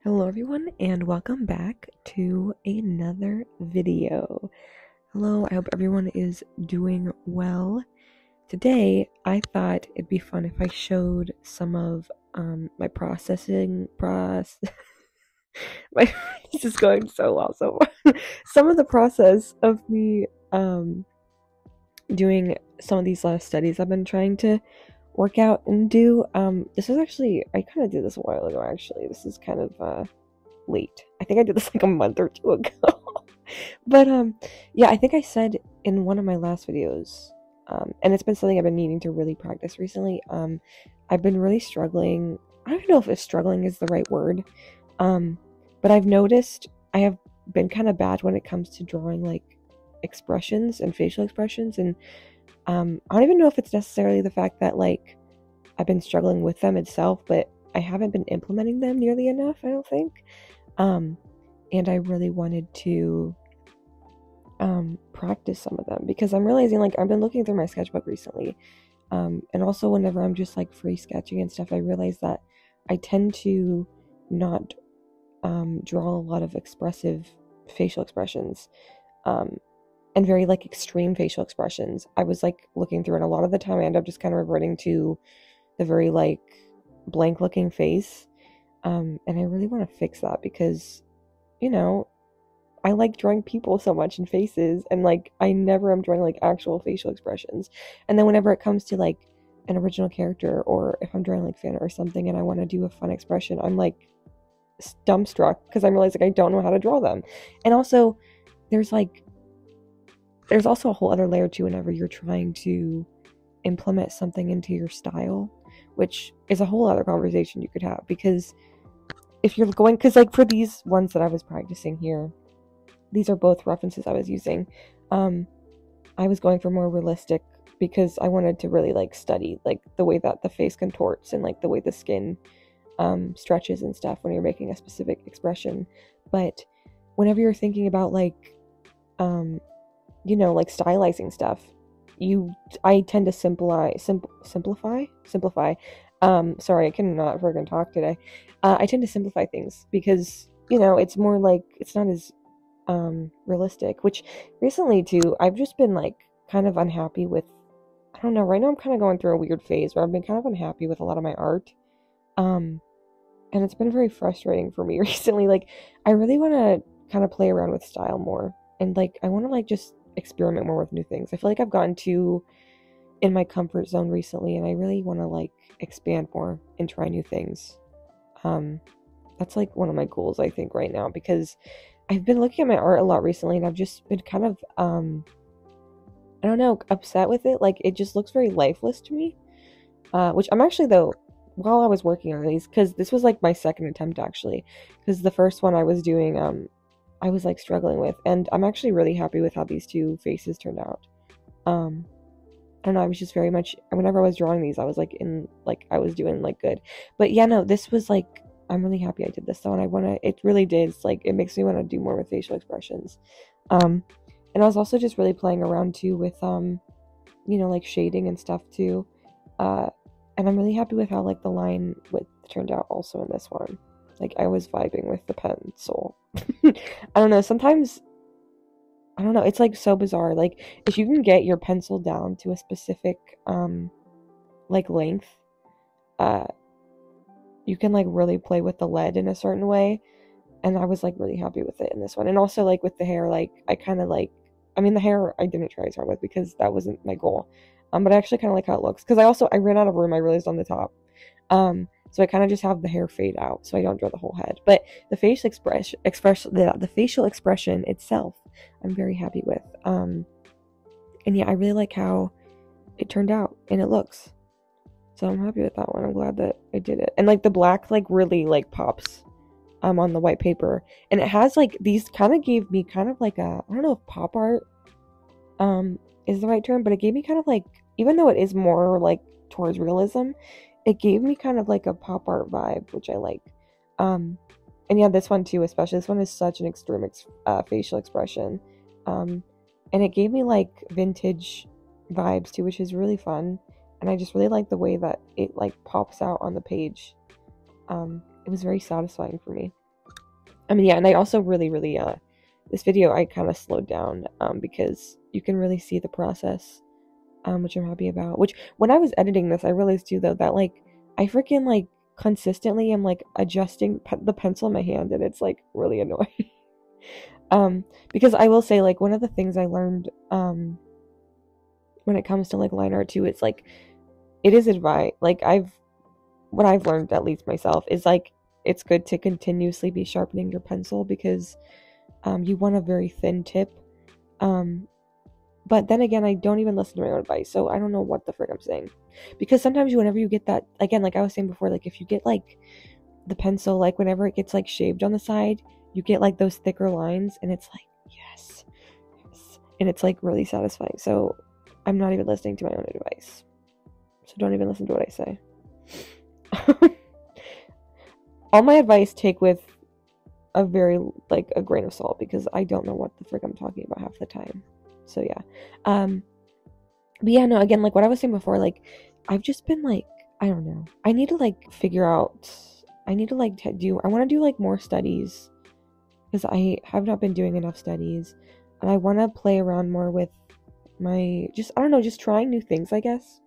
Hello everyone and welcome back to another video. Hello, I hope everyone is doing well. Today I thought it'd be fun if I showed some of my processing my this is going so well so far. Some of the process of me doing some of these studies I've been trying to work out and do. This is actually, I kind of did this a while ago actually. This is kind of late. I think I did this like a month or two ago. But yeah, I think I said in one of my last videos, and it's been something I've been needing to really practice recently. I've been really struggling. I don't know if struggling is the right word. But I've noticed I have been kind of bad when it comes to drawing like expressions and facial expressions, and I don't even know if it's necessarily the fact that like I've been struggling with them itself, but I haven't been implementing them nearly enough, I don't think. And I really wanted to practice some of them because I'm realizing like I've been looking through my sketchbook recently, and also whenever I'm just like free sketching and stuff, I realize that I tend to not draw a lot of expressive facial expressions, and very like extreme facial expressions. I was like looking through, and a lot of the time I end up just kind of reverting to the very like blank looking face, and I really want to fix that because, you know, I like drawing people so much and faces, and like I never am drawing like actual facial expressions. And then whenever it comes to like an original character, or if I'm drawing like fan or something and I want to do a fun expression, I'm like dumbstruck because I'm realizing I don't know how to draw them. And also there's like there's also a whole other layer too whenever you're trying to implement something into your style, which is a whole other conversation you could have. Because if you're going, because like for these ones that I was practicing here, these are both references I was using. I was going for more realistic because I wanted to really like study like the way that the face contorts and like the way the skin stretches and stuff when you're making a specific expression. But whenever you're thinking about like like stylizing stuff, I tend to simplify. Sorry, I cannot freaking talk today. I tend to simplify things because, it's more like, it's not as realistic, which recently too, I've just been like kind of unhappy with, I don't know, right now I'm kind of going through a weird phase where I've been kind of unhappy with a lot of my art. And it's been very frustrating for me recently. Like, I really want to kind of play around with style more, and like I want to like just experiment more with new things. I feel like I've gotten too in my comfort zone recently, and I really want to like expand more and try new things. That's like one of my goals, I think, right now, because I've been looking at my art a lot recently, and I've just been kind of I don't know, upset with it. Like, it just looks very lifeless to me. Which I'm actually, though, while I was working on these, because this was like my second attempt actually, because the first one I was doing, I was like struggling with, and I'm actually really happy with how these two faces turned out. I don't know, I was just very much, whenever I was drawing these, I was like I was doing like good. But yeah, no, this was like, I'm really happy I did this though, and it really did, it's like, it makes me want to do more with facial expressions. And I was also just really playing around too with, like shading and stuff too. And I'm really happy with how like the line width turned out also in this one. Like, I was vibing with the pencil. I don't know, sometimes, I don't know, it's like so bizarre. Like, if you can get your pencil down to a specific like length, you can like really play with the lead in a certain way. And I was like really happy with it in this one. And also like with the hair, like I kind of like, I mean, the hair I didn't try as hard with because that wasn't my goal. But I actually kind of like how it looks, because I ran out of room, I realized, on the top. So I kind of just have the hair fade out, so I don't draw the whole head. But the facial the facial expression itself, I'm very happy with. And yeah, I really like how it turned out and it looks. So I'm happy with that one. I'm glad that I did it. And like the black like really like pops on the white paper. And it has like, these kind of gave me kind of like a, I don't know if pop art is the right term, but it gave me kind of like, even though it is more like towards realism, it gave me kind of like a pop art vibe, which I like. And yeah, this one too, especially, this one is such an extreme facial expression. And it gave me like vintage vibes too, which is really fun. And I just really like the way that it like pops out on the page. It was very satisfying for me. I mean, yeah, and I also really, this video I kind of slowed down, because you can really see the process, which I'm happy about. Which, when I was editing this, I realized too, though, that, like, I freaking, like, consistently am, like, adjusting the pencil in my hand, and it's, like, really annoying. Because I will say, like, one of the things I learned, when it comes to, like, line art too, it's, like, it is advice, like, what I've learned, at least myself, is, like, it's good to continuously be sharpening your pencil, because you want a very thin tip. But then again, I don't even listen to my own advice, so I don't know what the frick I'm saying. Because sometimes whenever you get that, again, like I was saying before, like if you get like the pencil, like whenever it gets like shaved on the side, you get like those thicker lines, and it's like, yes, yes. And it's like really satisfying. So I'm not even listening to my own advice. So don't even listen to what I say. All my advice take with a very, like, a grain of salt, because I don't know what the frick I'm talking about half the time. So yeah. But yeah, no, again, like what I was saying before, like I've just been like, I don't know. I need to like figure out, I need to like I want to do like more studies, because I have not been doing enough studies, and I want to play around more with my, just, I don't know, just trying new things, I guess.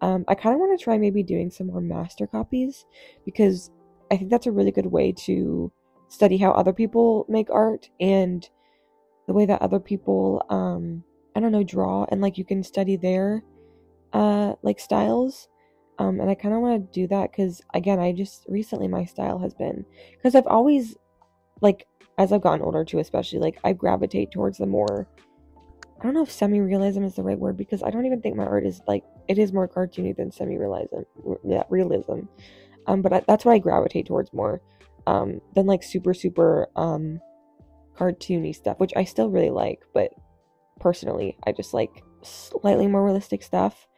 I kind of want to try maybe doing some more master copies, because I think that's a really good way to study how other people make art, and the way that other people, I don't know, draw, and like you can study their like styles. And I kind of want to do that, because again, I just recently, my style has been, because I've always, like, as I've gotten older too, especially, like I gravitate towards the more, I don't know if semi-realism is the right word, because I don't even think my art is like, it is more cartoony than semi-realism. Yeah, realism. But that's what I gravitate towards more, than like super cartoony stuff, which I still really like, but personally I just like slightly more realistic stuff.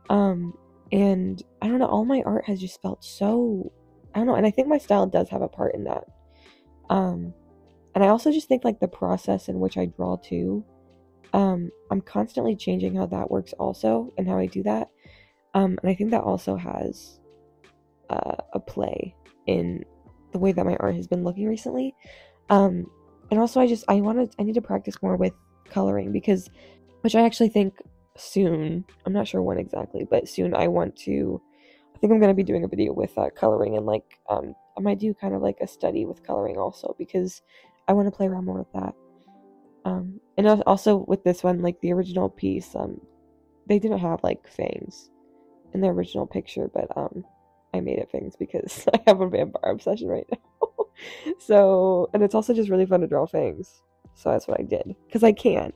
And I don't know, all my art has just felt so, I don't know, and I think my style does have a part in that. And I also just think like the process in which I draw too, I'm constantly changing how that works also, and how I do that. And I think that also has a play in the way that my art has been looking recently. And also I need to practice more with coloring, because, which I actually think soon, I'm not sure when exactly, but soon I think I'm going to be doing a video with coloring, and like, I might do kind of like a study with coloring also, because I want to play around more with that. And also with this one, like the original piece, they didn't have like fangs in the original picture, but I made it fangs because I have a vampire obsession right now. So, and it's also just really fun to draw fangs. So that's what I did, because I can.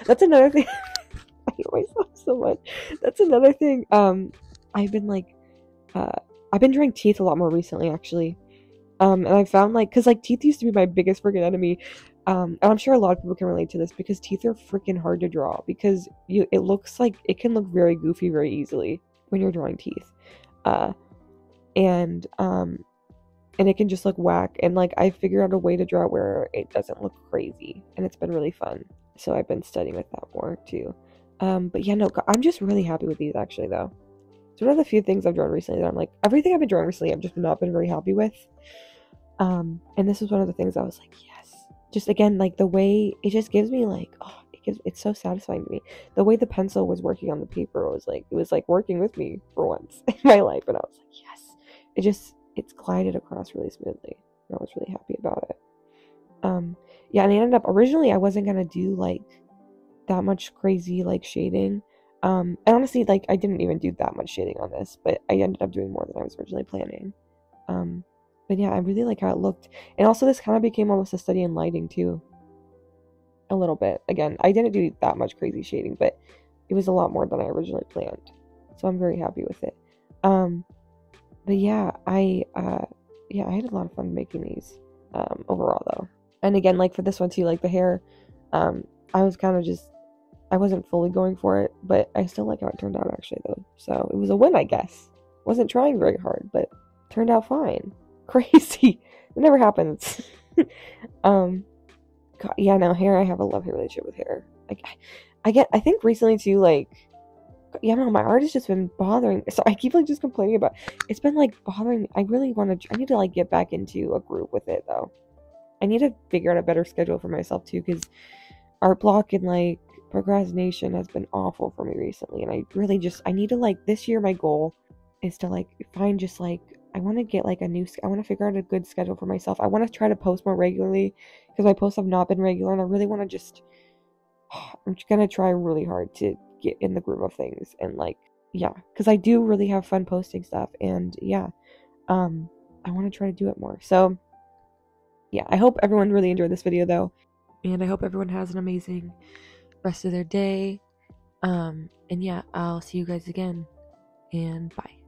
That's another thing. I hate myself so much. That's another thing. I've been like, I've been drawing teeth a lot more recently, actually. And I found like, because like teeth used to be my biggest freaking enemy. And I'm sure a lot of people can relate to this, because teeth are freaking hard to draw, because it looks like, it can look very goofy very easily when you're drawing teeth. And it can just look whack, and like I figured out a way to draw where it doesn't look crazy, and it's been really fun. So I've been studying with that more too. But yeah, no, I'm just really happy with these actually, though. It's one of the few things I've drawn recently that I'm like, everything I've been drawing recently I've just not been very happy with. And this was one of the things I was like, yes. Just again, like the way it just gives me like, oh, it's so satisfying to me. The way the pencil was working on the paper was like, it was like working with me for once in my life, and I was like, yes. It's glided across really smoothly, and I was really happy about it. Yeah, and I ended up, originally I wasn't gonna do like that much crazy like shading. And honestly, like I didn't even do that much shading on this, but I ended up doing more than I was originally planning. But yeah, I really like how it looked. And also this kind of became almost a study in lighting too. A little bit. Again, I didn't do that much crazy shading, but it was a lot more than I originally planned. So I'm very happy with it. But yeah, I had a lot of fun making these, overall though. And again, like for this one too, like the hair, I was kind of just, I wasn't fully going for it, but I still like how it turned out actually though. So it was a win, I guess. Wasn't trying very hard, but turned out fine. Crazy. It never happens. God, yeah, no, hair, I have a love-hate relationship with hair. Like, I think recently too, like, yeah, no, my art has just been bothering. So I keep like just complaining about, it's been like bothering me. I need to like get back into a groove with it though. I need to figure out a better schedule for myself too, because art block and like procrastination has been awful for me recently, and I really just I need to like this year my goal is to like find just like I want to get like I want to figure out a good schedule for myself. I want to try to post more regularly because my posts have not been regular, and I really want to just I'm just gonna try really hard to get in the groove of things and like yeah, because I do really have fun posting stuff, and yeah, I want to try to do it more. So yeah, I hope everyone really enjoyed this video though, and I hope everyone has an amazing rest of their day. And yeah, I'll see you guys again, and bye.